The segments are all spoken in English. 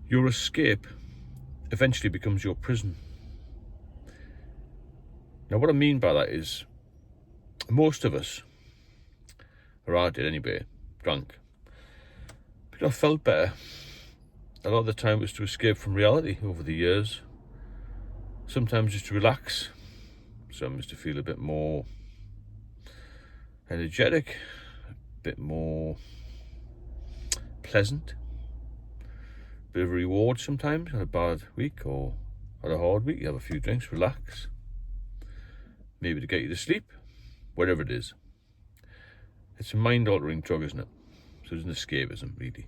your escape eventually becomes your prison. Now, what I mean by that is, most of us, or I did anyway, drank, because I felt better. A lot of the time it was to escape from reality over the years. Sometimes just to relax. Sometimes to feel a bit more energetic, a bit more pleasant. A bit of a reward sometimes. Had a bad week or had a hard week, you have a few drinks, relax. Maybe to get you to sleep, whatever it is. It's a mind-altering drug, isn't it? So it's an escapism, really.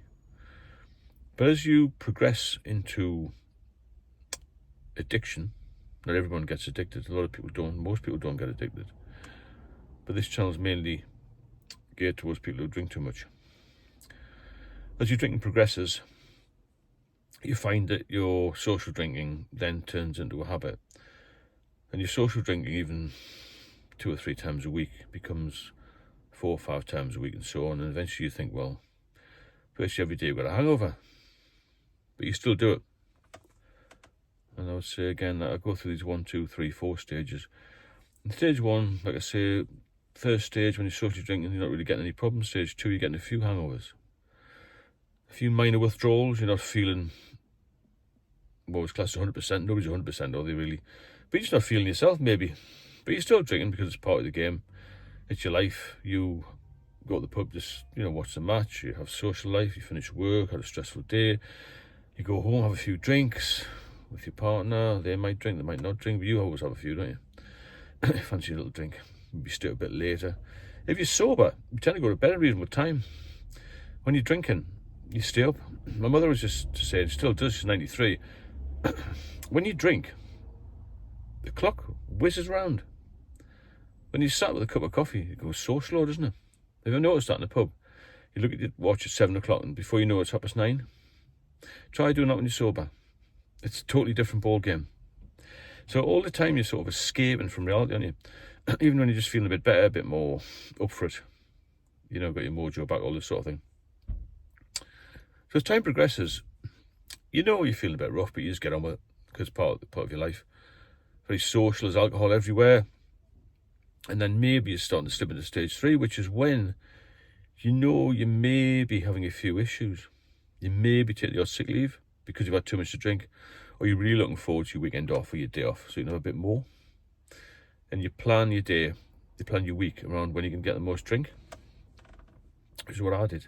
But as you progress into addiction, not everyone gets addicted. A lot of people don't. Most people don't get addicted. But this channel is mainly geared towards people who drink too much. As your drinking progresses, you find that your social drinking then turns into a habit. And your social drinking, even 2 or 3 times a week, becomes 4 or 5 times a week and so on. And eventually you think, well, virtually every day you've got a hangover. But you still do it. And I would say again that I go through these 1, 2, 3, 4 stages. In stage 1, like I say, first stage when you're socially drinking, you're not really getting any problems. Stage 2, you're getting a few hangovers. A few minor withdrawals, you're not feeling, well, it's classed 100%. Nobody's 100%, are they really? But you're just not feeling yourself, maybe. But you're still drinking because it's part of the game. It's your life. You go to the pub, just, watch the match. You have social life. You finish work, had a stressful day. You go home, have a few drinks with your partner. They might drink, they might not drink, but you always have a few, don't you? Fancy a little drink. Maybe stay a bit later. If you're sober, you tend to go to bed at a reasonable time. When you're drinking, you stay up. My mother was just saying, still does, she's 93. When you drink, the clock whizzes round. When you sat with a cup of coffee, it goes so slow, doesn't it? Have you noticed that in the pub? You look at your watch at 7 o'clock, and before you know it's 9:30. Try doing that when you're sober. It's a totally different ball game. So all the time you're sort of escaping from reality, aren't you? Even when you're just feeling a bit better, a bit more up for it. Got your mojo back, all this sort of thing. So as time progresses, you're feeling a bit rough, but you just get on with it because it's part of your life. Very social, there's alcohol everywhere. And then maybe you're starting to slip into stage 3, which is when you may be having a few issues. You may be taking your sick leave because you've had too much to drink, or you're really looking forward to your weekend off or your day off so you can have a bit more. And you plan your day, you plan your week around when you can get the most drink, which is what I did.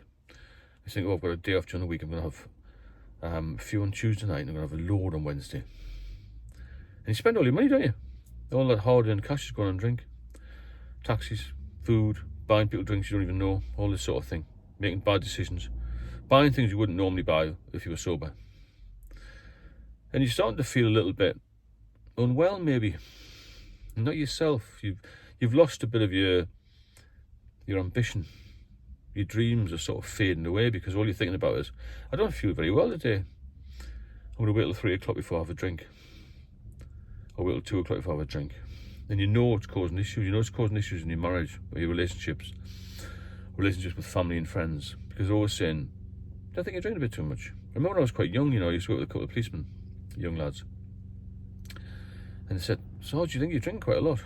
I think, I've got a day off during the week, I'm going to have a few on Tuesday night, and I'm going to have a load on Wednesday. And you spend all your money, don't you? All that hard-earned cash is going on drink. Taxis, food, buying people drinks you don't even know, all this sort of thing. Making bad decisions. Buying things you wouldn't normally buy if you were sober. And you're starting to feel a little bit unwell, maybe. Not yourself. You've lost a bit of your ambition. Your dreams are sort of fading away because all you're thinking about is, I don't feel very well today. I'm going to wait till 3 o'clock before I have a drink. Or wait till 2 o'clock before I have a drink. And it's causing issues. It's causing issues in your marriage or your relationships with family and friends. Because they're always saying, I think you're drinking a bit too much. I remember when I was quite young, I used to work with a couple of policemen, young lads. And they said, so do you think you drink quite a lot?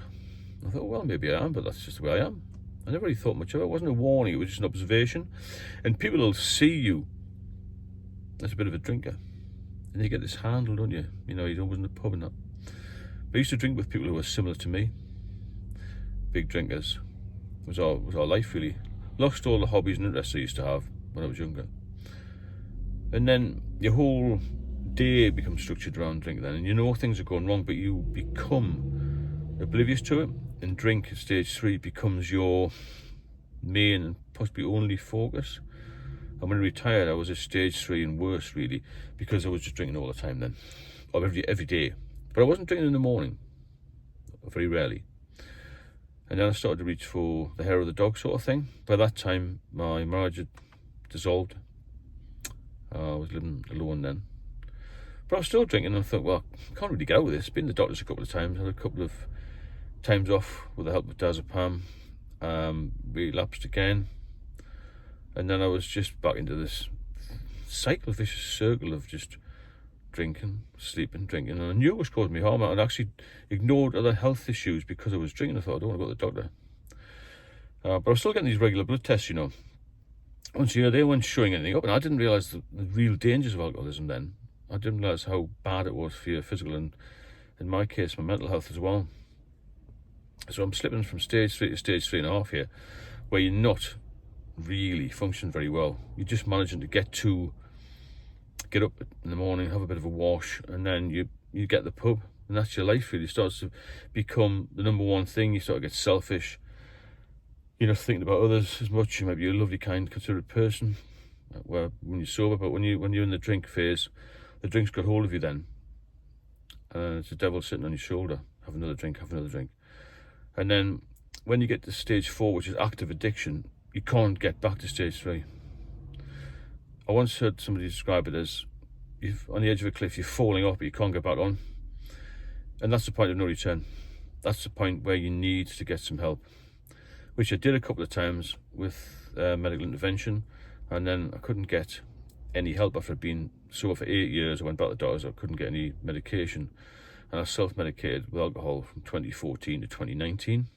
I thought, well, maybe I am, but that's just the way I am. I never really thought much of it. It wasn't a warning, it was just an observation. And people will see you as a bit of a drinker. And you get this handle, don't you? You're always in the pub and that. But I used to drink with people who were similar to me. Big drinkers. It was our life, really. Lost all the hobbies and interests I used to have when I was younger. And then your whole day becomes structured around drink then. And things are going wrong, but you become oblivious to it. And drink at stage 3 becomes your main and possibly only focus. And when I retired, I was at stage 3 and worse, really, because I was just drinking all the time then. Or every day. But I wasn't drinking in the morning. Very rarely. And then I started to reach for the hair of the dog sort of thing. By that time, my marriage had dissolved. I was living alone then. But I was still drinking, and I thought, well, I can't really get out with this. Been to the doctors a couple of times, had a couple of times off with the help of diazepam. Relapsed again. And then I was just back into this vicious circle of just drinking, sleeping, drinking, and I knew it was causing me harm. I'd actually ignored other health issues because I was drinking. I thought, I don't want to go to the doctor. But I was still getting these regular blood tests, Once a year, they weren't showing anything up, and I didn't realise the real dangers of alcoholism then. I didn't realise how bad it was for your physical and, in my case, my mental health as well. So I'm slipping from stage 3 to stage 3.5 here, where you're not really functioning very well. You're just managing to get up in the morning, have a bit of a wash, and then you get the pub, and that's your life really. It starts to become the number one thing. You start to get selfish. You're not thinking about others as much. You might be a lovely, kind, considerate person when you're sober, but when you're in the drink phase, the drink's got hold of you then. And it's the devil sitting on your shoulder. Have another drink, have another drink. And then when you get to stage 4, which is active addiction, you can't get back to stage 3. I once heard somebody describe it as you're on the edge of a cliff, you're falling off, but you can't get back on. And that's the point of no return. That's the point where you need to get some help, which I did a couple of times with medical intervention, and then I couldn't get any help after being sober for 8 years. I went back to the doctors, I couldn't get any medication, and I self-medicated with alcohol from 2014 to 2019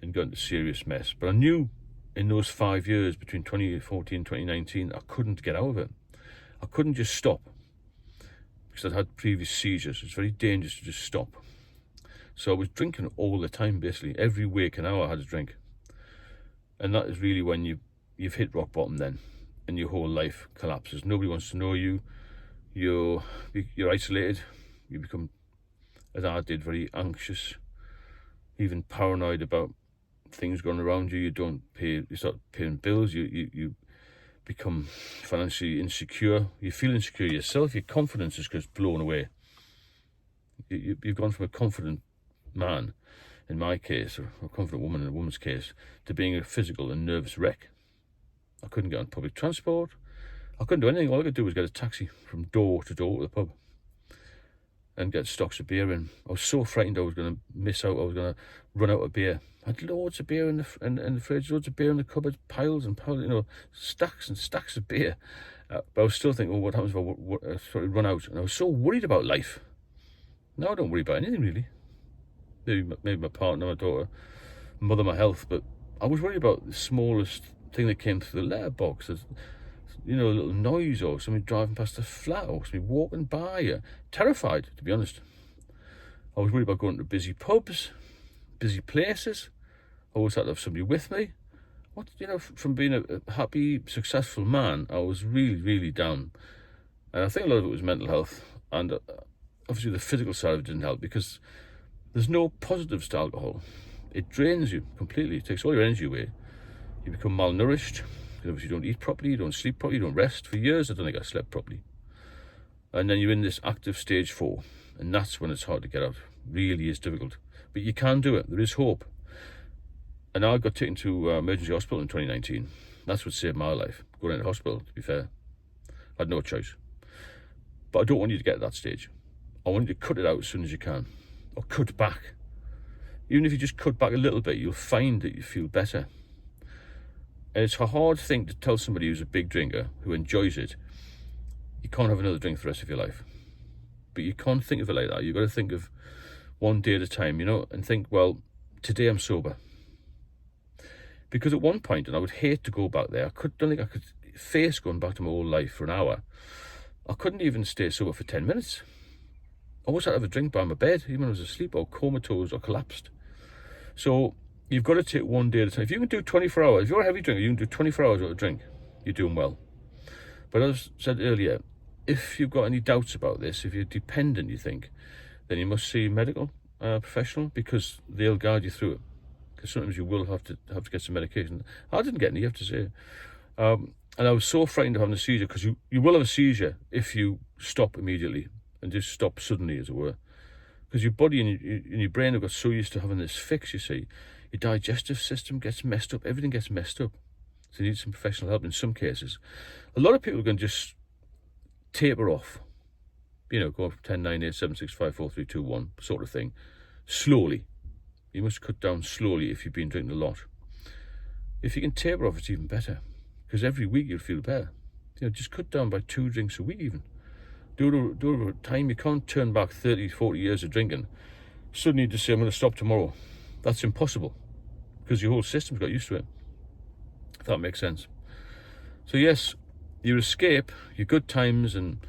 and got into serious mess. But I knew in those 5 years between 2014 and 2019, I couldn't get out of it. I couldn't just stop because I'd had previous seizures. It's very dangerous to just stop. So I was drinking all the time, basically. Every waking hour I had a drink. And that is really when you've hit rock bottom then, and your whole life collapses. Nobody wants to know you. You're isolated. You become, as I did, very anxious, even paranoid about things going around you. You start paying bills. You become financially insecure. You feel insecure yourself. Your confidence is just blown away. You've gone from a confident man, in my case, or a confident woman in a woman's case, to being a physical and nervous wreck. I couldn't get on public transport. I couldn't do anything. All I could do was get a taxi from door to door to the pub and get stocks of beer in. I was so frightened I was going to miss out. I was going to run out of beer. I had loads of beer in the fridge, loads of beer in the cupboard, piles and piles, stacks and stacks of beer. But I was still thinking, what happens if I run out? And I was so worried about life. Now I don't worry about anything really. Maybe my partner, my daughter, mother, my health, but I was worried about the smallest thing that came through the letterbox. A little noise, or somebody driving past a flat, or somebody walking by. Terrified, to be honest. I was worried about going to busy pubs, busy places. I always had to have somebody with me. From being a happy, successful man, I was really, really down. And I think a lot of it was mental health, and obviously the physical side of it didn't help, because there's no positives to alcohol. It drains you completely. It takes all your energy away. You become malnourished. Obviously you don't eat properly, you don't sleep properly, you don't rest. For years I don't think I slept properly. And then you're in this active stage 4, and that's when it's hard to get out. Really is difficult. But you can do it. There is hope. And I got taken to emergency hospital in 2019. That's what saved my life. Going into hospital, to be fair. I had no choice. But I don't want you to get to that stage. I want you to cut it out as soon as you can. Or cut back. Even if you just cut back a little bit, you'll find that you feel better. And it's a hard thing to tell somebody who's a big drinker, who enjoys it, you can't have another drink for the rest of your life. But you can't think of it like that. You've got to think of one day at a time, and think, well, today I'm sober. Because at one point, and I would hate to go back there, don't think I could face going back to my old life for an hour. I couldn't even stay sober for 10 minutes. I always had to have a drink by my bed, even when I was asleep or comatose or collapsed. So you've got to take one day at a time. If you can do 24 hours, if you're a heavy drinker, you can do 24 hours without a drink, you're doing well. But as I said earlier, if you've got any doubts about this, if you're dependent, you think, then you must see a medical professional, because they'll guide you through it. Because sometimes you will have to get some medication. I didn't get any, you have to say. And I was so frightened of having a seizure, because you will have a seizure if you stop immediately, and just stop suddenly, as it were. Because your body and your brain have got so used to having this fix, you see. Your digestive system gets messed up. Everything gets messed up. So you need some professional help in some cases. A lot of people are going to just taper off. Go from 10, 9, 8, 7, 6, 5, 4, 3, 2, 1 sort of thing. Slowly. You must cut down slowly if you've been drinking a lot. If you can taper off, it's even better. Because every week you'll feel better. Just cut down by 2 drinks a week even. Do it over time. You can't turn back 30, 40 years of drinking. Suddenly you just say, I'm going to stop tomorrow. That's impossible, because your whole system's got used to it, if that makes sense. So yes, your escape, your good times and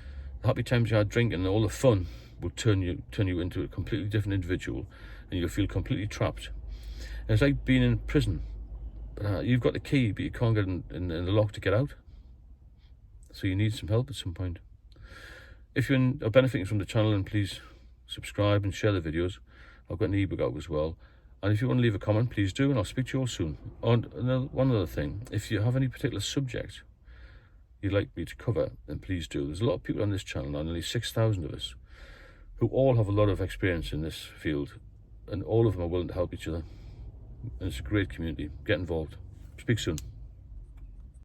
the happy times you had drinking and all the fun will turn you into a completely different individual, and you'll feel completely trapped. And it's like being in prison. You've got the key, but you can't get in the lock to get out. So you need some help at some point. If you are benefiting from the channel, then please subscribe and share the videos. I've got an ebook out as well. And if you want to leave a comment, please do, and I'll speak to you all soon. And one other thing, if you have any particular subject you'd like me to cover, then please do. There's a lot of people on this channel, and nearly 6,000 of us, who all have a lot of experience in this field, and all of them are willing to help each other. And it's a great community. Get involved. Speak soon.